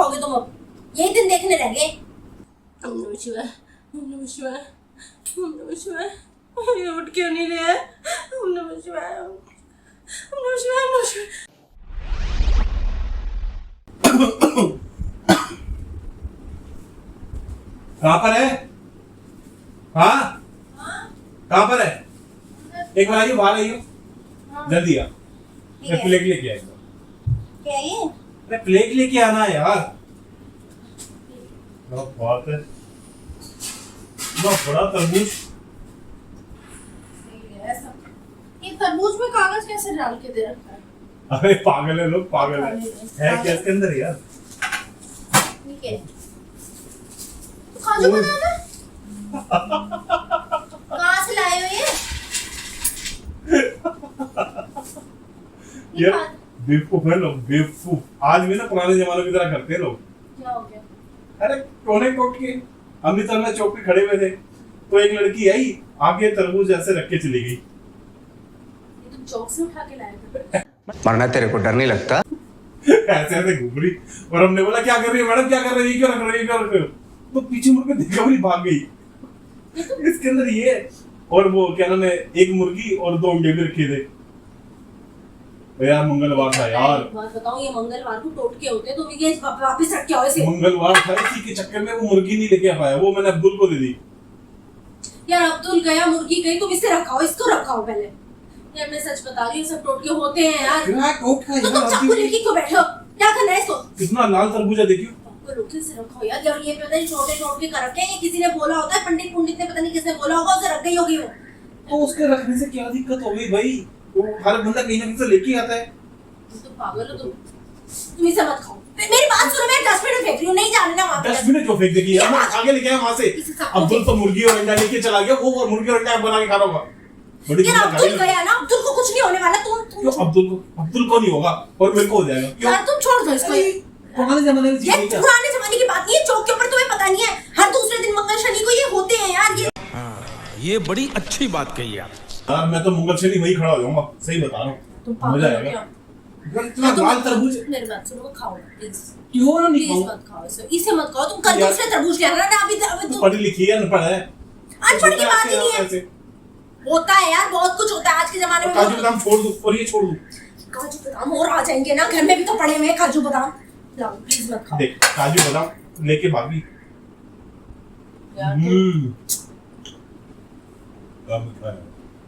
खाओगे तुम अब? यही दिन देखने रह गए। ओम नमः शिवाय, ओम नमः शिवाय, ओम नमः शिवाय। ये उठ क्यों नहीं रहे? ओम नमः शिवाय, ओम नमः शिवाय, ओम नमः शिवाय। कहाँ पर है? हाँ कहाँ पर है? एक बार आइए, बाहर आइए, जल्दी आ। मैं प्लेट लेके आएगा। क्या ये? मैं प्लेट लेके आना है यार। बहुत बात है, बहुत बड़ा तरबूज। ये तरबूज में कागज कैसे डाल के दे रखा है? अरे पागल है लोग, पागल है क्या इसके अंदर यार? ठीक है, काजू बनाना कहाँ से लाए हो ये? बेवकूफ है लोग, बेवकूफ। आज भी ना पुराने जमाने की तरह करते हैं लोग। क्या हो गया? अरे कोने कोट के अमृतसर चौक पे खड़े हुए थे, तो एक लड़की आई, आगे तरबूज ऐसे रख के चली गई। ये तुम चौक से उठा के लाए थे? मरना तेरे को डर नहीं लगता? ऐसे ऐसे घूम रही, और हमने बोला क्या कर रही है मैडम, क्या कर रही है, क्यों रख रही है, क्यों रख रही हो? तो पीछे मुड़ के देखा, भी भाग गई। इसके अंदर ये और वो क्या नाम है, एक मुर्गी और 2 अंडे भी रखे थे। यार मंगलवार था यार। बात बताओ, ये मंगलवार को टोटके होते तो ये वापस रख के आओ इसे। मंगलवार था, इसी के चक्कर में वो मुर्गी नहीं लेके आ पाया, वो मैंने अब्दुल को दे दी। यार अब्दुल गया, मुर्गी गई, तुम इसे रखाओ, इसको रखाओ पहले। यार मैं सच बता रही हूँ, सब टोटके होते हैं यार। क्या टोटका तो तुम चाकू लेके क्यों बैठे हो? क्या करना है इसको? कितना लाल तरबूजा देखियो। रोटी से रखो यार, जब ये पता नहीं छोटे टोटके कर रखे हैं, किसी ने बोला होता है, पंडित ने पता नहीं किसने बोला होगा, उसे रख गई होगी वो। तो उसके रखने से क्या दिक्कत हो गई भाई? वो हर बंदा कहीं ना कहीं से लेके आता है। तुम पागल हो तुम इसे मत खाओ। मेरी बात सुनो, मैं डस्टबिन में फेंक रही हूँ, नहीं जाने ना वहाँ पे। डस्टबिन में क्यों फेंक देगी यार? मैं आगे लेके आया वहाँ से। अब्दुल तो मुर्गी और अंडा लेके चला गया, वो मुर्गी और अंडा बना के खा रहा होगा। बड़ी यार अब्दुल गया ना, अब्दुल को कुछ नहीं होने वाला। क्यों अब्दुल को नहीं होगा और मेरे को हो जाएगा? क्यों? यार तुम छोड़ दो इसको। पुराने जमाने में ये पुराने जमाने की बात नहीं है, चौक के ऊपर तुम्हें पता नहीं है, हर दूसरे दिन मंगल शनि को ये होते हैं यार। ये बड़ी अच्छी बात कही आप। यार मैं तो मंगल शनि वही खड़ा हो जाऊंगा, सही बता रहा हूँ। मजा आएगा। इतना लाल तरबूज। मेरी बात सुनो, खाओ प्लीज। क्यों ना नहीं प्लीज मत खाओ इसे मत खाओ। तुम कल दूसरे तरबूज ले आना ना। अभी पढ़ी लिखी है, अनपढ़ है। अनपढ़ की बात ही नहीं है। होता है यार, बहुत कुछ होता है आज के जमाने में। काजू बादाम छोड़ दूं और ये छोड़ दूं? काजू बादाम और आ जाएंगे ना, घर में भी तो पड़े हुए हैं काजू बादाम। लाओ प्लीज मत खाओ। देख काजू बादाम लेके भागी।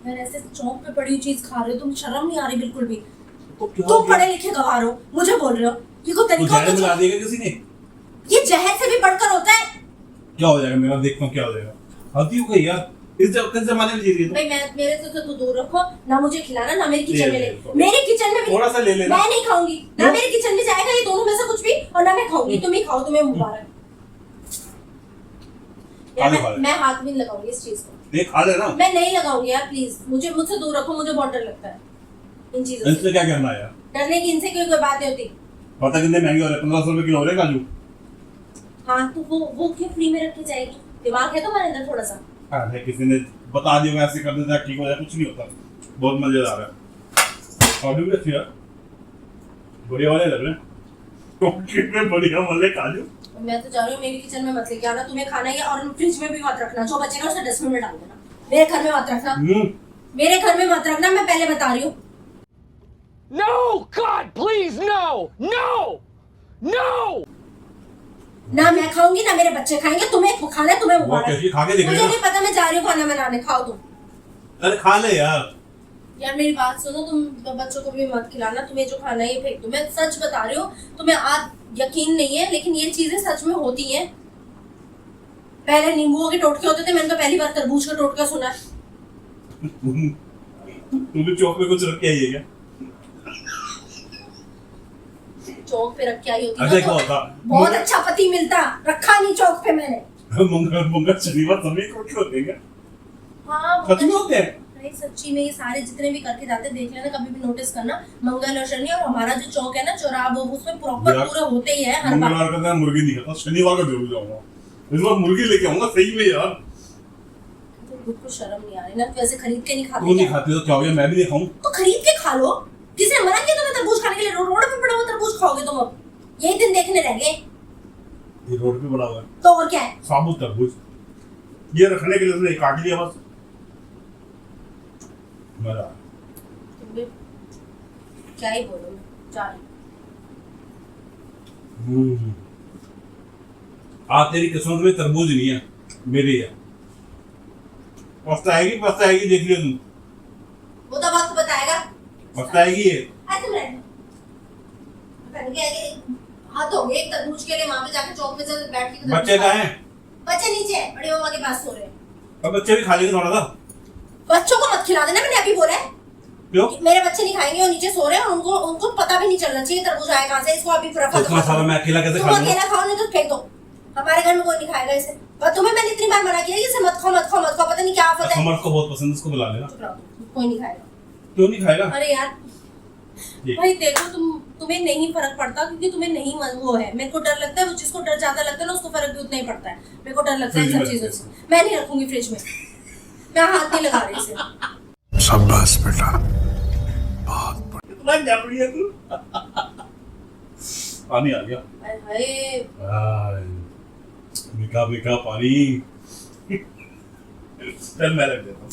यार ऐसे चौक पे पड़ी हुई चीज खा रहे हो तुम, शर्म नहीं आ रही बिल्कुल भी? तो तुम पढ़े लिखे गवार हो, मुझे बोल रहे हो? ये कोई तरीका तो मिला देगा किसी ने? ये जहर से भी बढ़कर होता है। क्या हो जाएगा मेरा? देखता हूँ क्या हो जाएगा। हल्दी हो गई यार, इस जमाने में जी रही है। भाई मैं मेरे से तो दूर रखो ना, मुझे खिलाना ना मेरे किचन में ले। मेरे किचन में भी थोड़ा सा ले लेना। मैं नहीं खाऊंगी ना, मेरे किचन में जाएगा ये दोनों में से कुछ भी, और ना मैं खाऊंगी। तुम ही खाओ, तुम्हें मुबारक। यार मैं हाथ भी नहीं लगाऊंगी इस चीज को। देख खा ले ना। मैं नहीं लगाऊंगी यार, प्लीज मुझसे दूर रखो, मुझे बहुत डर लगता है इन चीजों से। इससे क्या करना है यार? डरने की इनसे कोई बात नहीं होती। पता कितने महंगे हो रहे? 1500 रुपए किलो हो रहे काजू। हाँ तो वो क्यों फ्री में रखी जाएगी? दिमाग है तुम्हारे अंदर थोड़ा सा? अरे किसी ने बता दिया ऐसे कर देता ठीक हो जाए, कुछ नहीं होता। बहुत मजेदार है। काजू भी अच्छी है, बढ़िया वाले लग रहे हैं। तो कितने बढ़िया वाले काजू। मैं तो जा रही हूँ, मेरे किचन में मत लेके आना। तुम्हें खाना है और फ्रिज में भी मत रखना, जो बचेगा उसे डस्टबिन में डाल देना। मेरे घर में मत रखना, मेरे घर में मत रखना, मैं पहले बता रही हूँ। No, God, please, no, no, no. ना मैं खाऊंगी ना मेरे बच्चे खाएंगे। तुम्हें खाना है, तुम्हें मुबारक। खा के देख मुझे नहीं पता, मैं जा रही हूँ खाना बनाने। खाओ तुम। अरे खा ले यार। यार मेरी बात सुनो, तुम बच्चों को भी मत खिलाना। तुम्हें जो खाना है ये फेंक दो। मैं सच बता रही हूँ, तुम्हें आज यकीन नहीं है लेकिन ये चीजें सच में होती हैं। पहले नींबुओं के टोटके होते थे, मैंने तो पहली बार तरबूज का टोटका सुना है। तू भी चौक पे कुछ रख के आई है क्या? चौक पे रख के आई होती अच्छा, तो बहुत अच्छा पति मिलता। रखा नहीं चौक पे मैंने। मंगल शनिवार सभी टोटके होते हैं क्या? हाँ सच में होते हैं? नहीं सच्ची में, ये सारे जितने भी करके जाते देख लेना, कभी भी नोटिस करना। मंगल और शनि, और हमारा जो चौक है ना चौराहा, वो उसमें प्रॉपर पूरे होते ही है हर बार। मंगलवार का मैं मुर्गी नहीं खाता, शनिवार का जरूर जाऊंगा। इस बार मुर्गी लेके आऊंगा सही में यार। खुद को शर्म नहीं आ रही ना? वैसे खरीद के नहीं खाते? तू नहीं खाती तो क्या हो गया? मैं भी नहीं खाऊं? तो खरीद के खा लो। किसी ने मना किया तुम्हें तरबूज खाने के लिए? रोड पे पड़ा हुआ तरबूज खाओगे तुम अब? यही दिन देखने रह गए। ये रोड पे पड़ा हुआ है तो और क्या है? साबुत तरबूज ये रखने के लिए उसने काट लिया बस मजा आ गया। तुम्हें क्या ही बोलूं मैं, जा रही हूं। आज तेरी किस्मत में तरबूज नहीं है मेरी है पछताएगी देख लियो तुम वो तो वक्त बताएगा। पछताएगी ये ऐसे में रहना। पहन के हाथ हो गए एक तरबूज के लिए वहां पे जाके चौक पे से बैठ के तरबूज बच्चे कहाँ हैं बच्चे नीचे है बड़ी मामा के पास सो रहे हैं। अब बच्चे भी खा लेंगे थोड़ा सा बच्चों को मत खिला देना मैंने अभी बोला है। क्यों मेरे बच्चे नहीं खाएंगे वो नीचे सो रहे हैं और उनको पता भी नहीं चलना चाहिए तरबूज आया कहां से। इसको अभी इतना सारा मैं अकेला कैसे तुम खा लूंगा अकेला खाओ नहीं तो फेंक दो। हमारे घर में कोई नहीं खाएगा इसे। पर तुम्हें मैंने इतनी बार मना किया कि इसे मत खाओ पता नहीं क्या आफत है। समर को बहुत पसंद है उसको बुला लेना चुप रहो, कोई नहीं खाएगा। क्यों नहीं खाएगा अरे यार भाई देखो तुम्हें नहीं फर्क पड़ता क्योंकि तुम्हें नहीं वो है। मेरे को डर लगता है वो जिसको डर ज्यादा लगता है ना उसको फर्क भी उतना ही पड़ता है। मेरे को डर लगता है इन सब चीजों से। मैं नहीं रखूंगी फ्रिज में मैं हाथ नहीं लगा रही इसे। शाबाश बेटा इतना जबरी है तू पानी आ गया हाय मीठा पानी चल मैं रख देता हूँ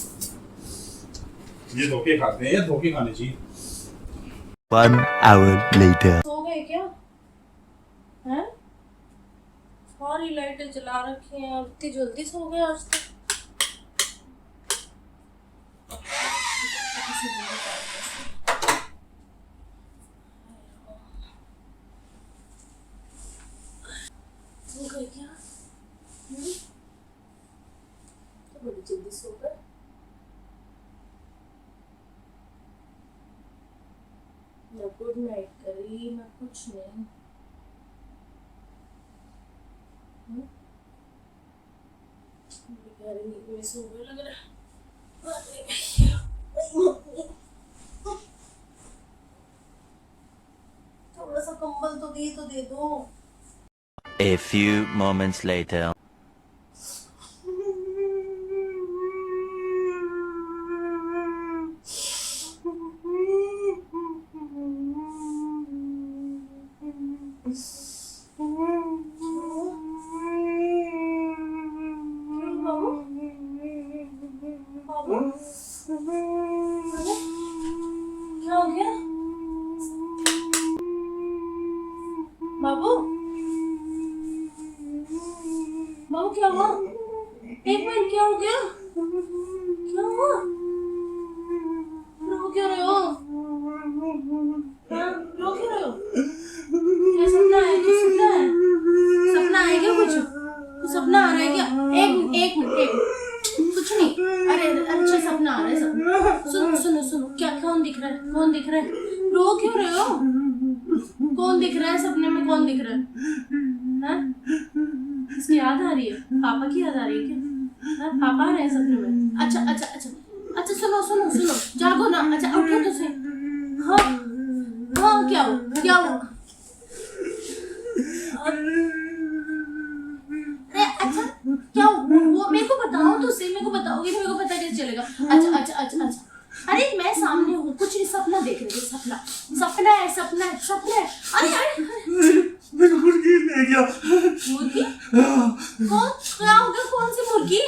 ये धोखे खाते हैं धोखे खाने चाहिए 1 hour later. सो गए क्या हैं? सारी लाइटें जला रखी हैं और इतनी जल्दी सो गए आज तक। सो गए क्या? तो बड़ी जल्दी सो गए। ना गुड नाइट करी ना कुछ नहीं। गहरी नींद में सो गए लग रहा है। थोड़ा सा कंबल तो दे दो। A few moments later. क्या हो गया बाबू? बाबू क्या हुआ? एक मिनट क्या हो गया? क्या हुआ? रो क्यों रहे हो? हाँ रो क्यों रहे हो? क्या सपना है? कुछ सपना है? सपना है क्या कुछ? कुछ सपना आ रहा है क्या? एक मिनट कुछ नहीं। अरे अच्छा सपना आ रहा है सपना। सुनो क्या कौन दिख रहा है? रो क्यों रहे हो? कौन दिख रहा है सपने में? कौन दिख रहा है? हाँ? इसकी याद आ रही है? पापा की याद आ रही है क्या? हाँ? पापा आ रहे हैं सपने में? अच्छा सुनो जागो ना। अच्छा उठो तो सही। हाँ क्या हुआ? अरे अच्छा क्या वो मेरे को बताओ तो सही। मेरे को बताओगे मेरे को पता कैसे चलेगा? अच्छा अरे मैं सामने हूँ कुछ नहीं। सपना देख रही हूँ। सपना है। अरे मेरी मुर्गी ले गया। मुर्गी? कौन? क्या हो गया? कौन सी मुर्गी?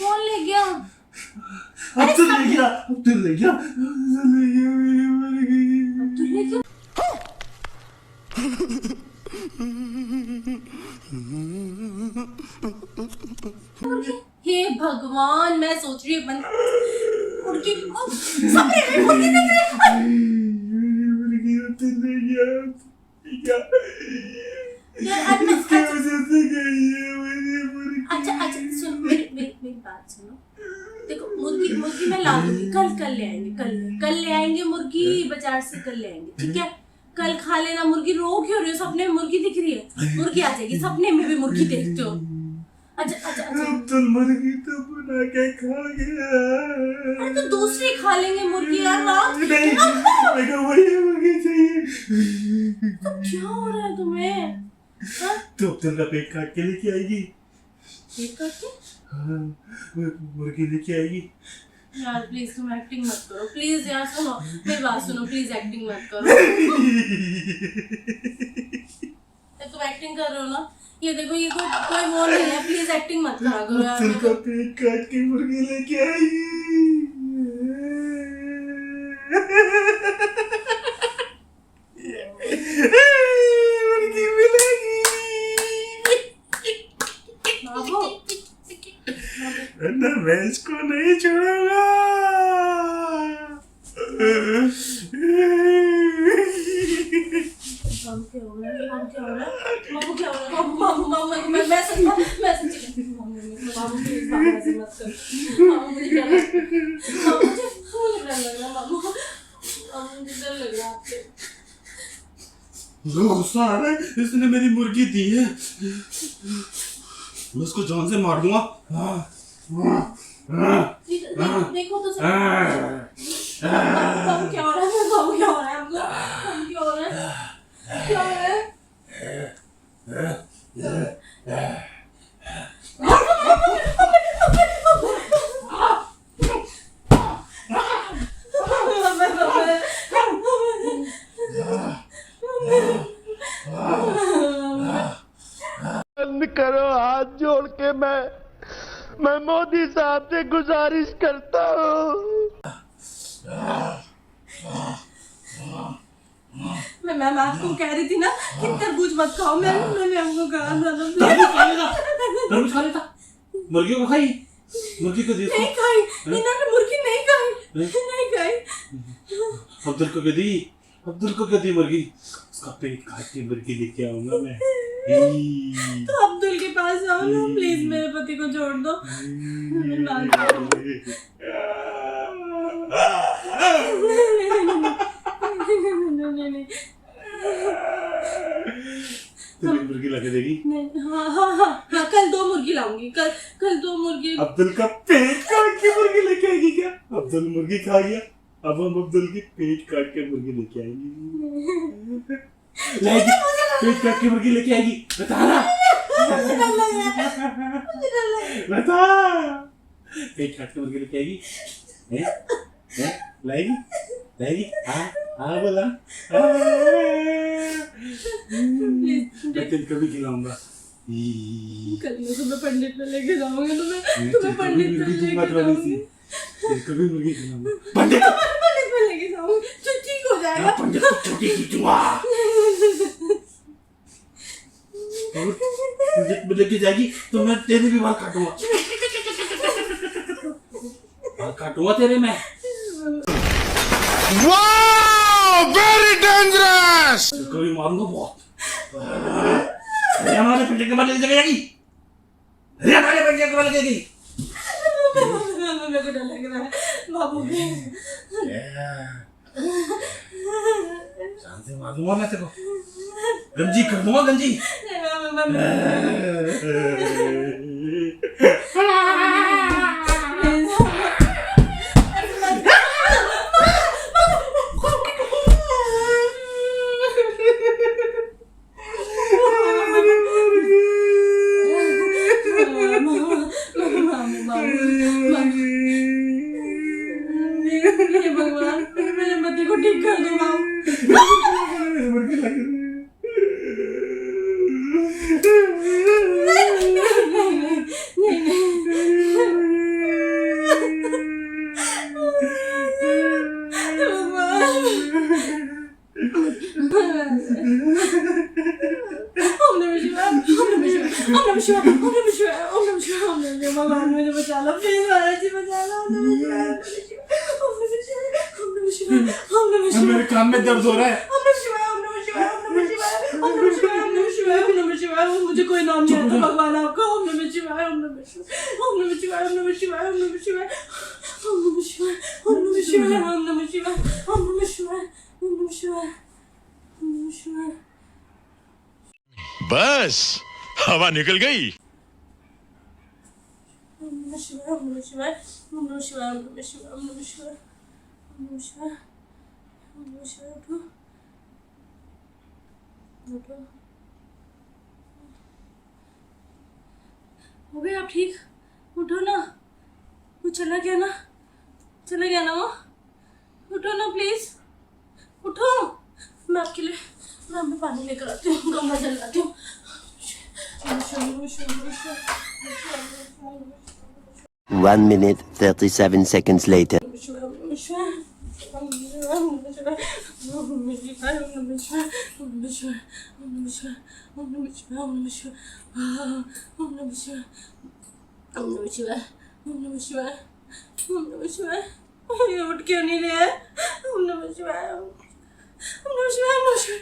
कौन ले गया? अब तो ले गया मेरी मुर्गी। तू ले गया? हे भगवान मैं सोच रही हूँ मुर्गी सपने में मुर्गी देख रही मुर्गी तो ले गया यार आज मैं कैसे गई है मेरी मुर्गी। अच्छा सुन मेरी बात सुनो। देखो मुर्गी मैं ला दूंगी। कल ले आएंगे मुर्गी बाजार से। कल ले आएंगे ठीक है? कल खा लेना मुर्गी। रो क्यों रहे हो? सपने में मुर्गी दिख रही है। मुर्गी आ जाएगी। सपने में भी मुर्गी देखते हो? अच्छा तो मुर्गी तो बना के खा गया। अरे तो दूसरे खा लेंगे मुर्गी यार। रात नहीं मेरे को वही मुर्गी चाहिए। तो क्या हो रहा है तुम्हें? हाँ? तो तेल का पेट काट के लेके आएगी। पेट काट के? हाँ मुर्गी लेके आएगी। यार प्लीज तुम एक्टिंग मत करो प्लीज यार। सुनो मेरी बात सुनो प्लीज एक्टिंग मत करो। तुम एक्टिंग कर रहे हो ना, ये देखो ये कोई वो नहीं है, प्लीज एक्टिंग मत करा करो यार। अब्दुल का पेट काट के मुर्गी लेके आएगी। मुर्गी मिलेगी। बाबू ना मैं इसको नहीं छोड़ूंगा। बाबू क्या हो रहा है? बाबू क्या हो रहा है? बाबू क्या हो रहा है? बाबू मैं सच्ची कहती हूँ, बाबू प्लीज बाबू ऐसे मत कर। बाबू मुझे डर लग रहा है, मुझे डर लग रहा है बाबू, मुझे डर लग रहा है आपसे। गुस्सा आ रहा है, इसने मेरी मुर्गी दी है, मैं उसको जान से मार दूंगा। देखो तो सही। बाबू क्या हो रहा है? बाबू क्या हो रहा है आपको? बाबू क्या हो रहा है? क्या हो रहा है? बंद करो, हाथ जोड़ के मैं मोदी साहब से गुजारिश करता हूँ। मैं आपको कह रही थी ना कि तरबूज मत खाओ, मैंने आपको कहा था। तरबूज खा लेता, मुर्गी को खाई, मुर्गी को दी उसको। नहीं खाई, इन्होंने मुर्गी नहीं खाई, नहीं खाई। अब्दुल को क्यों दी? अब्दुल को क्यों दी मुर्गी? उसका पेट काट के मुर्गी लेके आऊंगा मैं। तो अब्दुल के पास जाओ ना प्लीज, मेरे पति को छोड़ दो। नहीं तेरी मुर्गी ला के देगी? हाँ, कल 2 मुर्गी लाऊंगी, कल 2 मुर्गी। अब्दुल का पेट काट के मुर्गी लेके आएगी क्या? अब्दुल मुर्गी खा गया, अब हम अब्दुल की पेट काट के मुर्गी लेके आएंगे। लाएगी, पेट काट के मुर्गी लेके आएगी, बता ना, बता। पेट काट के मुर्गी लेके आएगी, लाएगी, लाएगी, हाँ बोला, मैं तेल कभी खिलाऊंगा। कल मैं तुम्हें पंडित पे लेके जाऊंगी, तुम्हें पंडित पे लेके जाऊंगी, कभी मुर्गी खिलाऊंगा, पंडित पे लेके जाऊंगी, तो ठीक हो जाएगा। पंडित को छोटी खींचूंगा, पंडित में लेके जाएगी तो मैं तेरे भी बाल काटूंगा, बाल काटूंगा तेरे में। वाह, वेरी डेंजरस। कभी मारूंगा बहुत। हमारे पंडित के बाल लेके जाएगी, हमारे पंडित के बाल लेके जाएगी। मेरे को डर लग रहा है बाबू। शान से मार दूंगा मैं तेरे को, गंजी कर दूंगा, गंजी। भगवान मेरे पति को ठीक कर दो बाबू। भगवान मुझे बचा लो प्लीज, महाराज जी बचा लो। मेरे कान में दर्द हो रहा है। मुझे कोई नाम नहीं आता भगवान आपका। ओम नमः शिवाय, ओम नमः शिवाय, ओम नमः शिवाय, ओम नमः शिवाय, ओम नमः शिवाय, ओम नमः शिवाय, ओम नमः शिवाय, ओम नमः शिवाय, ओम नमः शिवाय, ओम नमः शिवाय, ओम नमः शिवाय। बस हवा निकल गई। ओम नमः शिवाय, ओम नमः शिवाय, ओम नमः शिवाय, ओम नमः शिवाय, ओम नमः शिवाय, ओम नमः शिवाय, ओम नमः शिवाय। उठो उठो, हो गए आप ठीक? उठो ना, वो चला गया ना, चला गया ना वो। उठो ना प्लीज, उठो। मैं आपके लिए पानी लेकर आती हूँ, गंगा जल लाती हूँ। 1 minute 37 seconds later. ये उठ क्यों नहीं रहे? ओम नमः शिवाय, ओम नमः शिवाय, ओम नमः शिवाय।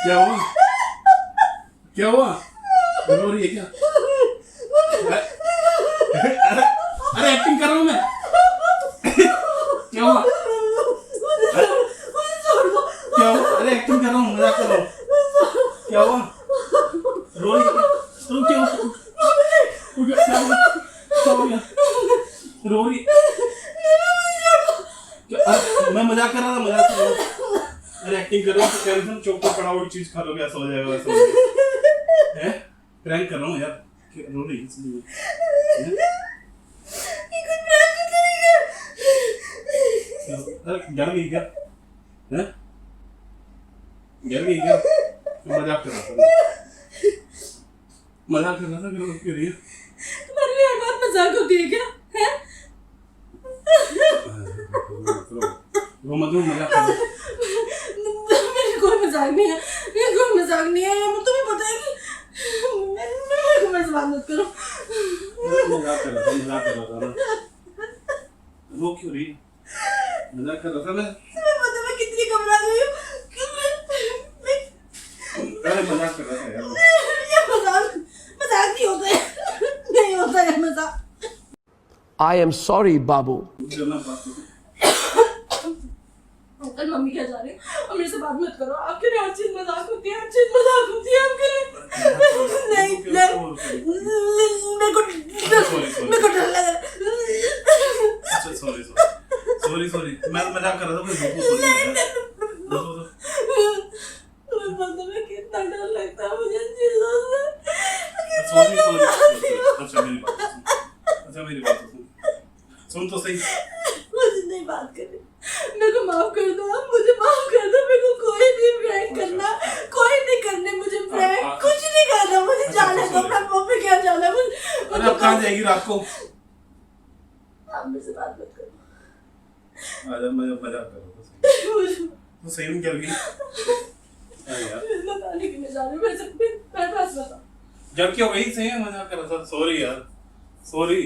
क्या हुआ? क्या हुआ? रो रही है क्या? अरे एक्टिंग कर रहा हूँ मैं। क्या हुआ? क्या हुआ? अरे एक्टिंग कर रहा हूँ, मजाक कर रहा हूँ। क्या हुआ? रो रही है? तुम क्या हुआ? क्या हुआ? क्या हो गया? रो रही है? मैं मजाक कर रहा था, मजाक कर रहा था। अरे एक्टिंग कर रहा हूँ तो कह रही थी चौक पर पड़ा हुआ चीज खा लोगे, ऐसा हो जाएगा, वैसा हो जाएगा। हैं? प्रैंक कर रहा हूँ यार। रो रही है इसलिए। अरे डर गई क्या? हैं? डर गई क्या? मजाक कर रहा था। मजाक कर रहा था, रो क्यों रही है? तुम्हारे लिए हर बात मजाक होती है क्या? हैं? वो मतलब मजाक कर रहा है। मेरे कोई मजाक नहीं है, मेरे कोई मजाक नहीं है। तुम्हें पता है कि मेरे को मेरे से बात मत करो। मजाक कर रहा था ना। रो क्यों रही है? मजाक कर रहा था मैं। तुम्हें पता है मैं कितनी घबरा गई हूँ? अरे मजाक कर रहा था यार। ये मजाक नहीं होता है, नहीं होता है मजाक। I am sorry, Babu. Uncle mummy क्या जा रही है? और मेरे से बात मत करो। आपके लिए हर चीज मजाक होती है, हर चीज मजाक होती है आपके लिए। नहीं मेरे को डर लग रहा है। सॉरी मैं मजाक कर रहा था, मैं कितना डर लगता है मुझे चीजों से। अच्छा मेरी बात सुन तो सही। मुझे नहीं बात करनी, मेरे को माफ कर दो, आप मुझे माफ कर दो। मेरे को कोई नहीं प्रैंक करना, कोई नहीं करने मुझे प्रैंक, कुछ नहीं करना मुझे। जाने दो, मैं मम्मी क्या जाना मुझे। अरे अब कहाँ जाएगी रात को? आप मेरे से बात मत करो। आजा, मैं मजाक कर रहा था। तो सही में कर गई यार। मैं पानी पीने जा रही हूँ, मेरे पास बता। जब क्या हो गई? सही में मजाक कर रहा था। सॉरी यार, सॉरी।